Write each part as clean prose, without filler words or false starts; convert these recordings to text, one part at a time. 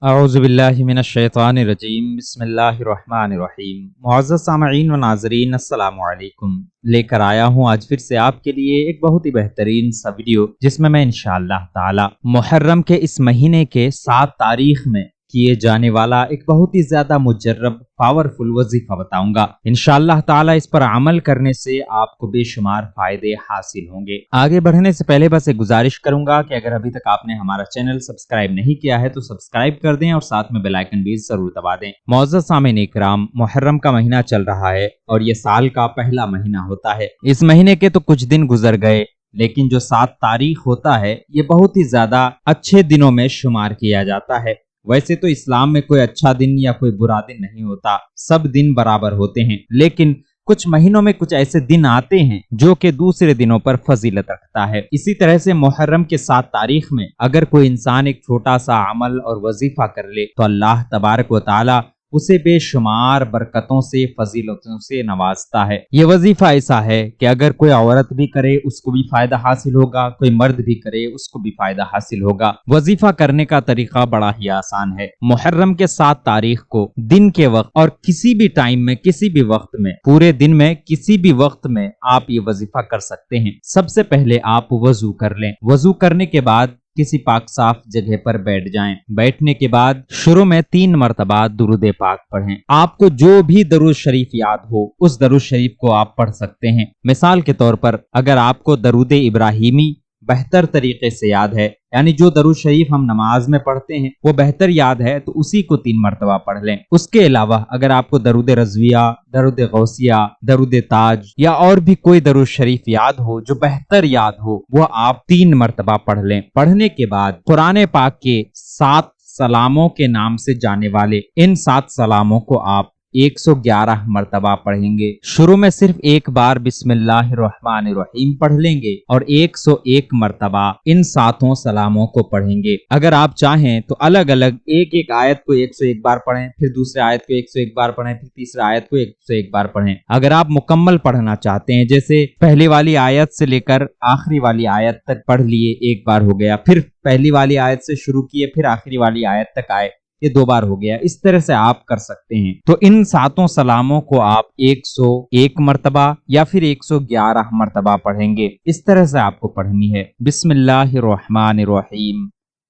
اعوذ باللہ من الشیطان الرجیم بسم اللہ الرحمن الرحیم۔ معزز سامعین و ناظرین السلام علیکم، لے کر آیا ہوں آج پھر سے آپ کے لیے ایک بہت ہی بہترین سا ویڈیو، جس میں انشاءاللہ تعالی محرم کے اس مہینے کے 7 تاریخ میں کیے جانے والا ایک بہت ہی زیادہ مجرب پاورفل وظیفہ بتاؤں گا۔ انشاءاللہ تعالی اس پر عمل کرنے سے آپ کو بے شمار فائدے حاصل ہوں گے۔ آگے بڑھنے سے پہلے بس ایک گزارش کروں گا کہ اگر ابھی تک آپ نے ہمارا چینل سبسکرائب نہیں کیا ہے تو سبسکرائب کر دیں اور ساتھ میں بیل آئیکن بھی ضرور دبا دیں۔ معزز سامعین اکرام، محرم کا مہینہ چل رہا ہے اور یہ سال کا پہلا مہینہ ہوتا ہے۔ اس مہینے کے تو کچھ دن گزر گئے، لیکن جو 7 تاریخ ہوتا ہے یہ بہت ہی زیادہ اچھے دنوں میں شمار کیا جاتا ہے۔ ویسے تو اسلام میں کوئی اچھا دن یا کوئی برا دن نہیں ہوتا، سب دن برابر ہوتے ہیں، لیکن کچھ مہینوں میں کچھ ایسے دن آتے ہیں جو کہ دوسرے دنوں پر فضیلت رکھتا ہے۔ اسی طرح سے محرم کے 7 تاریخ میں اگر کوئی انسان ایک چھوٹا سا عمل اور وظیفہ کر لے تو اللہ تبارک و تعالی اسے بے شمار برکتوں سے، فضیلتوں سے نوازتا ہے۔ یہ وظیفہ ایسا ہے کہ اگر کوئی عورت بھی کرے اس کو بھی فائدہ حاصل ہوگا، کوئی مرد بھی کرے اس کو بھی فائدہ حاصل ہوگا۔ وظیفہ کرنے کا طریقہ بڑا ہی آسان ہے۔ محرم کے 7 تاریخ کو دن کے وقت اور کسی بھی ٹائم میں، کسی بھی وقت میں، پورے دن میں کسی بھی وقت میں آپ یہ وظیفہ کر سکتے ہیں۔ سب سے پہلے آپ وضو کر لیں۔ وضو کرنے کے بعد کسی پاک صاف جگہ پر بیٹھ جائیں۔ بیٹھنے کے بعد شروع میں 3 مرتبہ درود پاک پڑھیں۔ آپ کو جو بھی درود شریف یاد ہو اس درود شریف کو آپ پڑھ سکتے ہیں۔ مثال کے طور پر اگر آپ کو درود ابراہیمی بہتر طریقے سے یاد ہے، یعنی جو درود شریف ہم نماز میں پڑھتے ہیں وہ بہتر یاد ہے، تو اسی کو 3 مرتبہ پڑھ لیں۔ اس کے علاوہ اگر آپ کو درود رضویہ، درود غوثیہ، درود تاج یا اور بھی کوئی درود شریف یاد ہو جو بہتر یاد ہو، وہ آپ 3 مرتبہ پڑھ لیں۔ پڑھنے کے بعد قرآن پاک کے 7 سلاموں کے نام سے جانے والے ان 7 سلاموں کو آپ 111 مرتبہ پڑھیں گے۔ شروع میں صرف ایک بار بسم اللہ الرحمن الرحیم پڑھ لیں گے اور 101 مرتبہ ان 7 سلاموں کو پڑھیں گے۔ اگر آپ چاہیں تو الگ الگ ایک آیت کو 101 بار پڑھیں، پھر دوسرے آیت کو 101 بار پڑھیں، پھر تیسرے آیت کو 101 بار پڑھیں۔ اگر آپ مکمل پڑھنا چاہتے ہیں، جیسے پہلی والی آیت سے لے کر آخری والی آیت تک پڑھ لیے، ایک بار ہو گیا، پھر پہلی والی آیت سے شروع کیے پھر آخری والی آیت تک آئے، یہ 2 بار ہو گیا، اس طرح سے آپ کر سکتے ہیں۔ تو ان 7 سلاموں کو آپ 101 مرتبہ یا پھر 111 مرتبہ پڑھیں گے۔ اس طرح سے آپ کو پڑھنی ہے۔ بسم اللہ الرحمن الرحیم،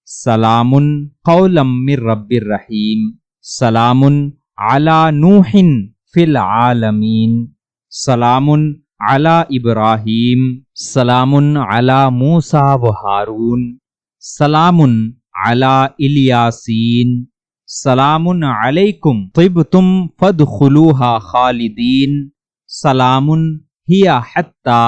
سلام قولا من رب الرحیم، سلام علی نوح فی العالمین، سلام علی ابراہیم، سلام علی موسیٰ و ہارون، سلام علی الیاسین، سلام علیکم طبتم فادخلوها خالدین، سلام ہی حتی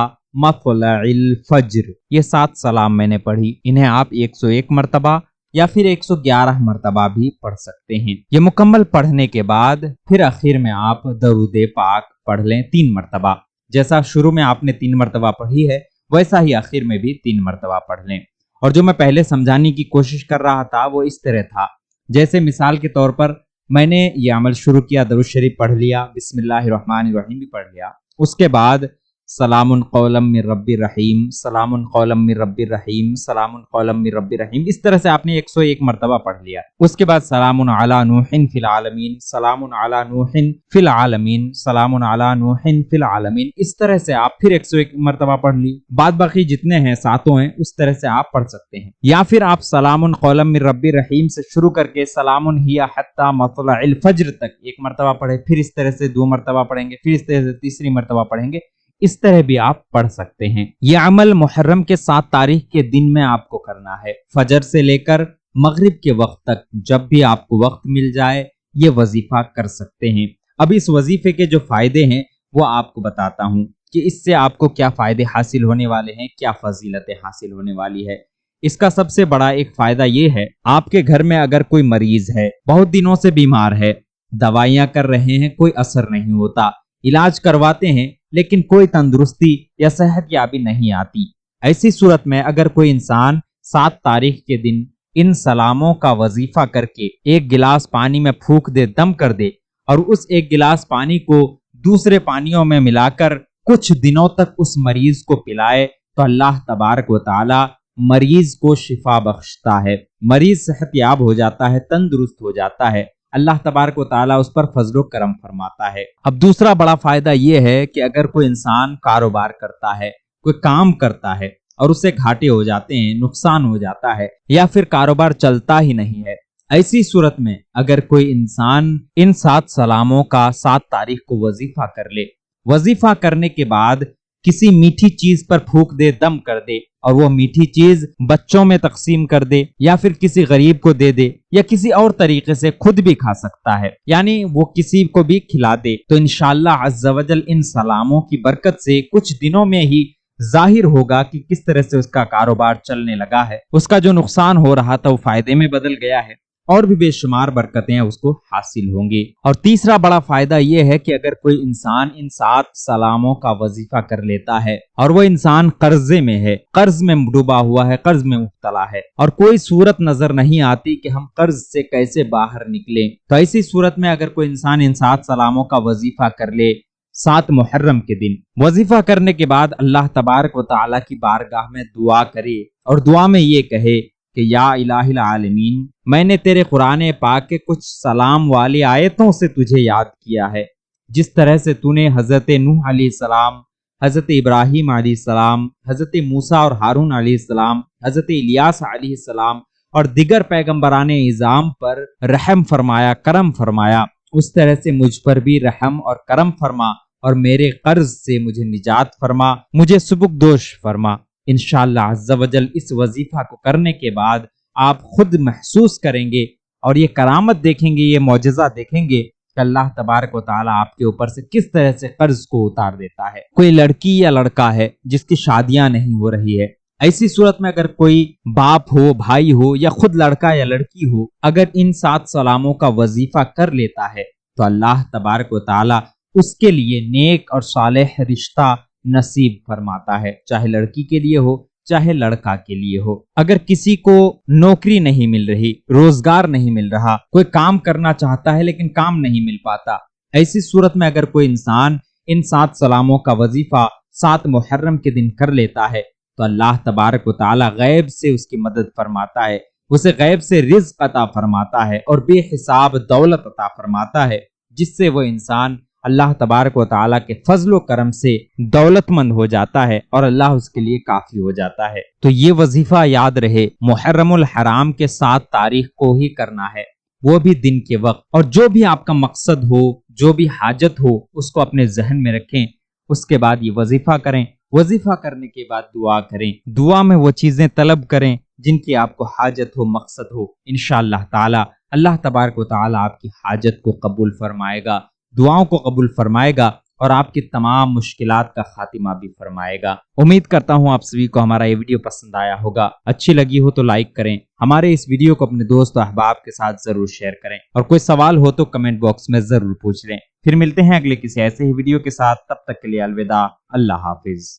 مطلع الفجر۔ یہ 7 سلام میں نے پڑھی، انہیں آپ 101 مرتبہ یا پھر 111 مرتبہ بھی پڑھ سکتے ہیں۔ یہ مکمل پڑھنے کے بعد پھر آخر میں آپ درود پاک پڑھ لیں 3 مرتبہ۔ جیسا شروع میں آپ نے 3 مرتبہ پڑھی ہے ویسا ہی آخر میں بھی 3 مرتبہ پڑھ لیں۔ اور جو میں پہلے سمجھانے کی کوشش کر رہا تھا وہ اس طرح تھا، جیسے مثال کے طور پر میں نے یہ عمل شروع کیا، درود شریف پڑھ لیا، بسم اللہ الرحمن الرحیم بھی پڑھ لیا، اس کے بعد سلام قولا من رب الرحیم، سلام قولا من رب الرحیم، سلام قولا من رب الرحیم، اس طرح سے آپ نے 101 مرتبہ پڑھ لیا۔ اس کے بعد سلام علی نوح فی العالمین، سلام علی نوح فی العالمین، سلام علی نوح فی العالمین، اس طرح سے آپ پھر 101 مرتبہ پڑھ لی۔ بعد باقی جتنے ہیں 7 ہیں اس طرح سے آپ پڑھ سکتے ہیں، یا پھر آپ سلام قولا من رب الرحیم سے شروع کر کے سلام ہی حتی مطلع الفجر تک 1 مرتبہ پڑھیں، پھر اس طرح سے 2 مرتبہ پڑھیں گے، پھر اس طرح سے تیسری مرتبہ پڑھیں گے، اس طرح بھی آپ پڑھ سکتے ہیں۔ یہ عمل محرم کے 7 تاریخ کے دن میں آپ کو کرنا ہے، فجر سے لے کر مغرب کے وقت تک جب بھی آپ کو وقت مل جائے یہ وظیفہ کر سکتے ہیں۔ اب اس وظیفے کے جو فائدے ہیں وہ آپ کو بتاتا ہوں کہ اس سے آپ کو کیا فائدے حاصل ہونے والے ہیں، کیا فضیلتیں حاصل ہونے والی ہے۔ اس کا سب سے بڑا ایک فائدہ یہ ہے، آپ کے گھر میں اگر کوئی مریض ہے، بہت دنوں سے بیمار ہے، دوائیاں کر رہے ہیں، کوئی اثر نہیں ہوتا، علاج کرواتے ہیں لیکن کوئی تندرستی یا صحت یابی نہیں آتی، ایسی صورت میں اگر کوئی انسان 7 تاریخ کے دن ان سلاموں کا وظیفہ کر کے 1 گلاس پانی میں پھونک دے، دم کر دے، اور اس 1 گلاس پانی کو دوسرے پانیوں میں ملا کر کچھ دنوں تک اس مریض کو پلائے، تو اللہ تبارک و تعالی مریض کو شفا بخشتا ہے، مریض صحت یاب ہو جاتا ہے، تندرست ہو جاتا ہے، اللہ تبارک و تعالیٰ اس پر فضل و کرم فرماتا ہے۔ اب دوسرا بڑا فائدہ یہ ہے کہ اگر کوئی انسان کاروبار کرتا ہے، کوئی کام کرتا ہے اور اسے گھاٹے ہو جاتے ہیں، نقصان ہو جاتا ہے، یا پھر کاروبار چلتا ہی نہیں ہے، ایسی صورت میں اگر کوئی انسان ان 7 سلاموں کا 7 تاریخ کو وظیفہ کر لے، وظیفہ کرنے کے بعد کسی میٹھی چیز پر پھونک دے، دم کر دے، اور وہ میٹھی چیز بچوں میں تقسیم کر دے یا پھر کسی غریب کو دے دے یا کسی اور طریقے سے خود بھی کھا سکتا ہے، یعنی وہ کسی کو بھی کھلا دے، تو انشاءاللہ عز و جل ان سلاموں کی برکت سے کچھ دنوں میں ہی ظاہر ہوگا کہ کس طرح سے اس کا کاروبار چلنے لگا ہے، اس کا جو نقصان ہو رہا تھا وہ فائدے میں بدل گیا ہے، اور بھی بے شمار برکتیں اس کو حاصل ہوں گی۔ اور تیسرا بڑا فائدہ یہ ہے کہ اگر کوئی انسان ان 7 سلاموں کا وظیفہ کر لیتا ہے اور وہ انسان قرضے میں ہے، قرض میں ڈوبا ہوا ہے، قرض میں مبتلا ہے، اور کوئی صورت نظر نہیں آتی کہ ہم قرض سے کیسے باہر نکلیں، تو ایسی صورت میں اگر کوئی انسان ان 7 سلاموں کا وظیفہ کر لے 7 محرم کے دن، وظیفہ کرنے کے بعد اللہ تبارک و تعالیٰ کی بارگاہ میں دعا کرے اور دعا میں یہ کہے کہ یا الہ العالمین، میں نے تیرے قرآن پاک کے کچھ سلام والی آیتوں سے تجھے یاد کیا ہے، جس طرح سے تو نے حضرت نوح علیہ السلام، حضرت ابراہیم علیہ السلام، حضرت موسیٰ اور ہارون علیہ السلام، حضرت الیاس علیہ السلام اور دیگر پیغمبران اعظام پر رحم فرمایا، کرم فرمایا، اس طرح سے مجھ پر بھی رحم اور کرم فرما اور میرے قرض سے مجھے نجات فرما، مجھے سبکدوش فرما۔ انشاءاللہ عز و جل اس وظیفہ کو کرنے کے بعد آپ خود محسوس کریں گے اور یہ کرامت دیکھیں گے، یہ معجزہ دیکھیں گے کہ اللہ تبارک و تعالیٰ آپ کے اوپر سے کس طرح سے قرض کو اتار دیتا ہے۔ کوئی لڑکی یا لڑکا ہے جس کی شادیاں نہیں ہو رہی ہے، ایسی صورت میں اگر کوئی باپ ہو، بھائی ہو یا خود لڑکا یا لڑکی ہو، اگر ان 7 سلاموں کا وظیفہ کر لیتا ہے تو اللہ تبارک و تعالیٰ اس کے لیے نیک اور صالح رشتہ نصیب فرماتا ہے، چاہے لڑکی کے لیے ہو چاہے لڑکا کے لیے ہو۔ اگر کسی کو نوکری نہیں مل رہی، روزگار نہیں مل رہا، کوئی کام کرنا چاہتا ہے لیکن کام نہیں مل پاتا، ایسی صورت میں اگر کوئی انسان ان 7 سلاموں کا وظیفہ 7 محرم کے دن کر لیتا ہے تو اللہ تبارک و تعالی غیب سے اس کی مدد فرماتا ہے، اسے غیب سے رزق عطا فرماتا ہے اور بے حساب دولت عطا فرماتا ہے، جس سے وہ انسان اللہ تبارک و تعالیٰ کے فضل و کرم سے دولت مند ہو جاتا ہے اور اللہ اس کے لیے کافی ہو جاتا ہے۔ تو یہ وظیفہ یاد رہے، محرم الحرام کے 7 تاریخ کو ہی کرنا ہے، وہ بھی دن کے وقت، اور جو بھی آپ کا مقصد ہو، جو بھی حاجت ہو، اس کو اپنے ذہن میں رکھیں، اس کے بعد یہ وظیفہ کریں، وظیفہ کرنے کے بعد دعا کریں، دعا میں وہ چیزیں طلب کریں جن کی آپ کو حاجت ہو، مقصد ہو، انشاءاللہ تعالی اللہ تبارک و تعالی آپ کی حاجت کو قبول فرمائے گا، دعاؤں کو قبول فرمائے گا اور آپ کی تمام مشکلات کا خاتمہ بھی فرمائے گا۔ امید کرتا ہوں آپ سبھی کو ہمارا یہ ویڈیو پسند آیا ہوگا، اچھی لگی ہو تو لائک کریں، ہمارے اس ویڈیو کو اپنے دوست و احباب کے ساتھ ضرور شیئر کریں، اور کوئی سوال ہو تو کمنٹ باکس میں ضرور پوچھ لیں۔ پھر ملتے ہیں اگلے کسی ایسے ہی ویڈیو کے ساتھ، تب تک کے لیے الوداع، اللہ حافظ۔